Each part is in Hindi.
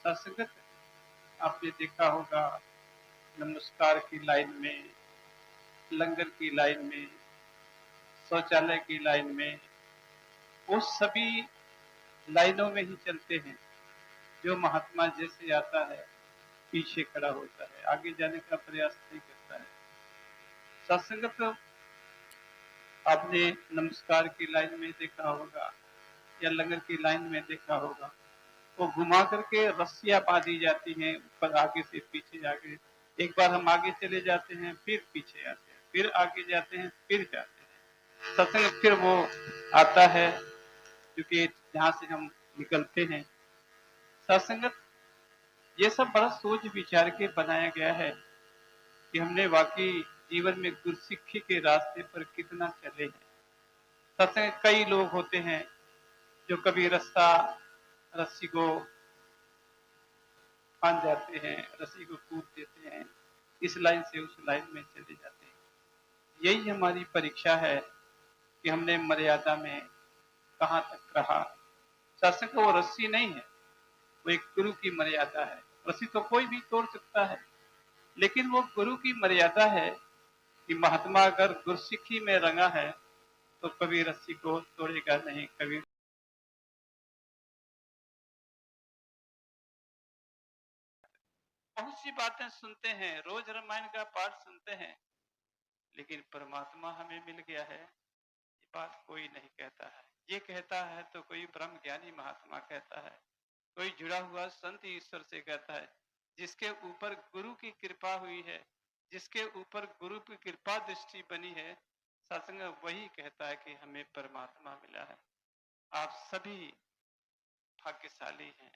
सत्संगत आपने देखा होगा नमस्कार की लाइन में, लंगर की लाइन में, शौचालय की लाइन में, वो सभी लाइनों में ही चलते हैं। जो महात्मा जैसे आता है पीछे खड़ा होता है, आगे जाने का प्रयास नहीं करता है। सत्संगत आपने नमस्कार की लाइन में देखा होगा या लंगर की लाइन में देखा होगा, वो घुमा करके रस्सियां बांधी जाती हैं ऊपर आगे से पीछे आगे। एक बार हम आगे चले जाते हैं, फिर पीछे आते हैं, फिर आगे जाते हैं, फिर जाते हैं। सत्संग फिर वो आता है क्योंकि जहां से हम निकलते हैं। सत्संगत ये सब बड़ा सोच विचार के बनाया गया है कि हमने वाकई जीवन में गुरसिक्खी के रास्ते पर कितना चले हैं। सत्संग कई लोग होते हैं जो कभी रस्सी को फांद जाते हैं, रस्सी को कूद देते हैं, इस लाइन से उस लाइन में चले जाते हैं। यही हमारी परीक्षा है कि हमने मर्यादा में कहाँ तक रहा। सत्संग वो रस्सी नहीं है, वो एक गुरु की मर्यादा है। रस्सी तो कोई भी तोड़ सकता है, लेकिन वो गुरु की मर्यादा है कि महात्मा अगर गुरसिक्खी में रंगा है तो कभी रस्सी को तोड़ेगा नहीं। कभी बहुत सी बातें सुनते हैं, रोज रामायण का पाठ सुनते हैं, लेकिन परमात्मा हमें मिल गया है ये बात कोई नहीं कहता है। ये कहता है तो कोई ब्रह्म ज्ञानी महात्मा कहता है, कोई जुड़ा हुआ संत ईश्वर से कहता है, जिसके ऊपर गुरु की कृपा हुई है, जिसके ऊपर गुरु की कृपा दृष्टि बनी है। सत्संग वही कहता है कि हमें परमात्मा मिला है। आप सभी भाग्यशाली हैं,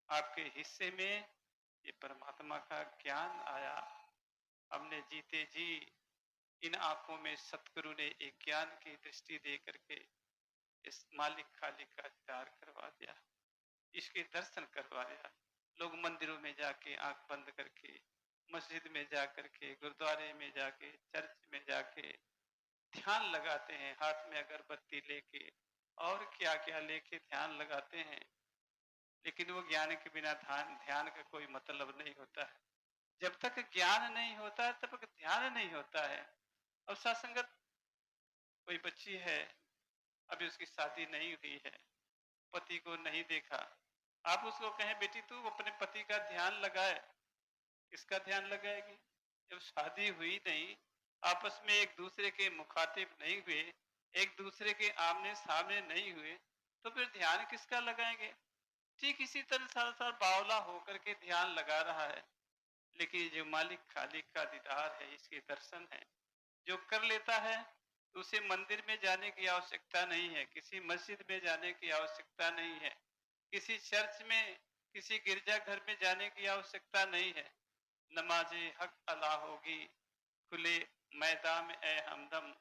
आपके हिस्से में ये परमात्मा का ज्ञान आया। हमने जीते जी इन आंखों में सतगुरु ने एक ज्ञान की दृष्टि दे करके इस मालिक खालिक का दीदार करवा दिया, इसके दर्शन करवाया। लोग मंदिरों में जाके आंख बंद करके, मस्जिद में जाकर के, गुरुद्वारे में जाके, चर्च में जाके ध्यान लगाते हैं, हाथ में अगरबत्ती लेके और क्या क्या लेके ध्यान लगाते हैं। लेकिन वो ज्ञान के बिना ध्यान का कोई मतलब नहीं होता है। जब तक ज्ञान नहीं होता है तब तक ध्यान नहीं होता है। और सत्संगत कोई बच्ची है, अभी उसकी शादी नहीं हुई है, पति को नहीं देखा, आप उसको कहें बेटी तू अपने पति का ध्यान लगाए, किसका ध्यान लगाएगी? जब शादी हुई नहीं, आपस में एक दूसरे के मुखातिब नहीं हुए, एक दूसरे के आमने सामने नहीं हुए, तो फिर ध्यान किसका लगाएंगे? ठीक इसी तरह सारा साल बावला होकर के ध्यान लगा रहा है, लेकिन जो मालिक खालिक का दीदार है, इसके दर्शन है, जो कर लेता है तो उसे मंदिर में जाने की आवश्यकता नहीं है, किसी मस्जिद में जाने की आवश्यकता नहीं है, किसी चर्च में, किसी गिरजाघर में जाने की आवश्यकता नहीं है। नमाजे हक अदा होगी, खुले मैदान में ए हमदम,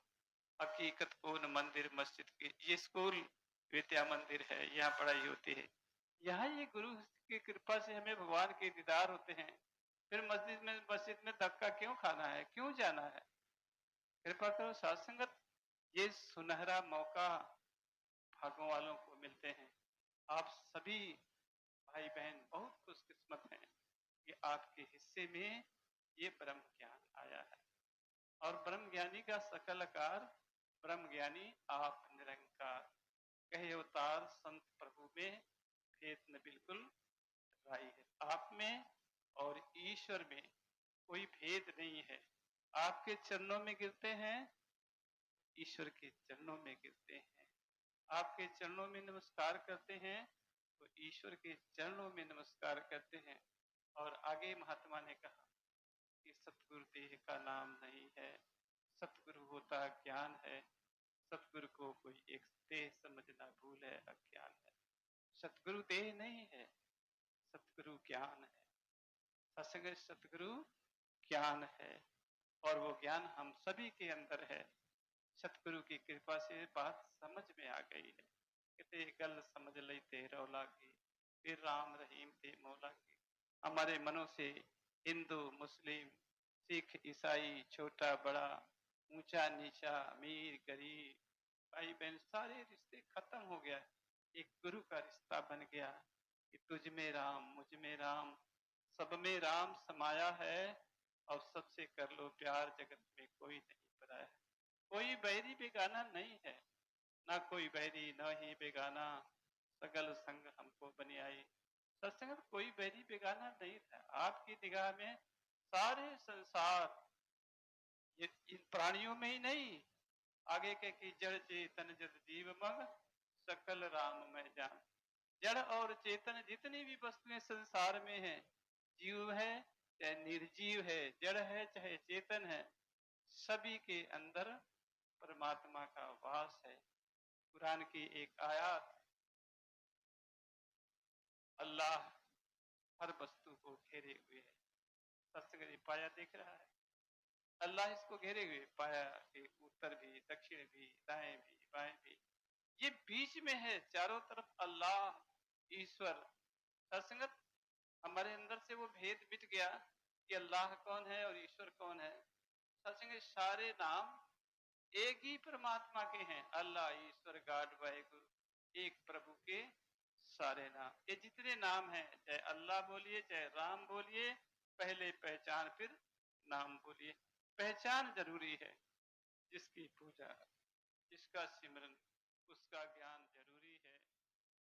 हकीकत कौन मंदिर मस्जिद की। ये स्कूल विद्या मंदिर है, यहाँ पढ़ाई होती है। यहाँ ये गुरु की कृपा से हमें भगवान के दीदार होते हैं। फिर मस्जिद में धक्का क्यों खाना है, क्यों जाना है? कृपा करो सत्संगत, ये सुनहरा मौका भागों वालों को मिलते हैं। आप सभी भाई बहन बहुत खुशकिस्मत हैं कि आपके हिस्से में ये ब्रह्म ज्ञान आया है। और ब्रह्म ज्ञानी का सकल आकार, ब्रह्म ज्ञानी आप निरंकार, कहे अवतार संत प्रभु में, भेद न बिल्कुल राई है। आप में और ईश्वर में कोई भेद नहीं है। आपके चरणों में गिरते हैं, ईश्वर के चरणों में गिरते हैं। आपके चरणों में नमस्कार करते हैं तो ईश्वर के चरणों में नमस्कार करते हैं। और आगे महात्मा ने कहा कि सतगुरु देह का नाम नहीं है, सतगुरु होता ज्ञान है, सतगुरु को कोई एक देह समझना भूल है, अज्ञान है। सतगुरु देह नहीं है, सतगुरु ज्ञान है। सत्संग सतगुरु ज्ञान है और वो ज्ञान हम सभी के अंदर है। सतगुरु की कृपा से बात समझ में आ गई है। कहते गल समझ लई ते रौला की, फिर राम रहीम थे मौला की। हमारे मनों से हिंदू मुस्लिम सिख ईसाई छोटा बड़ा ऊंचा नीचा अमीर गरीब भाई बहन सारे रिश्ते खत्म हो गया, एक गुरु का रिश्ता बन गया। कि तुझ में राम, मुझ में राम, सब में राम समाया है, और सबसे कर लो प्यार, जगत में कोई नहीं पराया है। कोई बैरी बेगाना नहीं है, ना कोई बैरी न ही बेगाना, सगल संग हमको बनी आई। सत्संग कोई बैरी बेगाना नहीं था। आपकी निगाह में सारे संसार, ये इन प्राणियों में ही नहीं, आगे के कि जड़ चेतन जद जीव मग, सकल राम में जान। जड़ और चेतन जितनी भी वस्तुएं संसार में है, जीव है चाहे निर्जीव है, जड़ है चाहे चेतन है, सभी के अंदर परमात्मा का वास है। कुरान की एक आयत, अल्लाह हर वस्तु को घेरे हुए है। सत्संग पाया देख रहा है, अल्लाह इसको घेरे हुए, पाया कि उत्तर भी, दक्षिण भी, दाएं भी, बाएं भी, ये बीच में है, चारों तरफ अल्लाह ईश्वर। सत्संगत हमारे अंदर से वो भेद मिट गया कि अल्लाह कौन है और ईश्वर कौन है। सत्संग सारे नाम एक ही परमात्मा के हैं, अल्लाह, ईश्वर, गॉड, वाहिगुरु, एक प्रभु के सारे नाम। ये जितने नाम हैं, चाहे अल्लाह बोलिए चाहे राम बोलिए, पहले पहचान फिर नाम बोलिए। पहचान जरूरी है, जिसकी पूजा, जिसका सिमरन, उसका ज्ञान जरूरी है।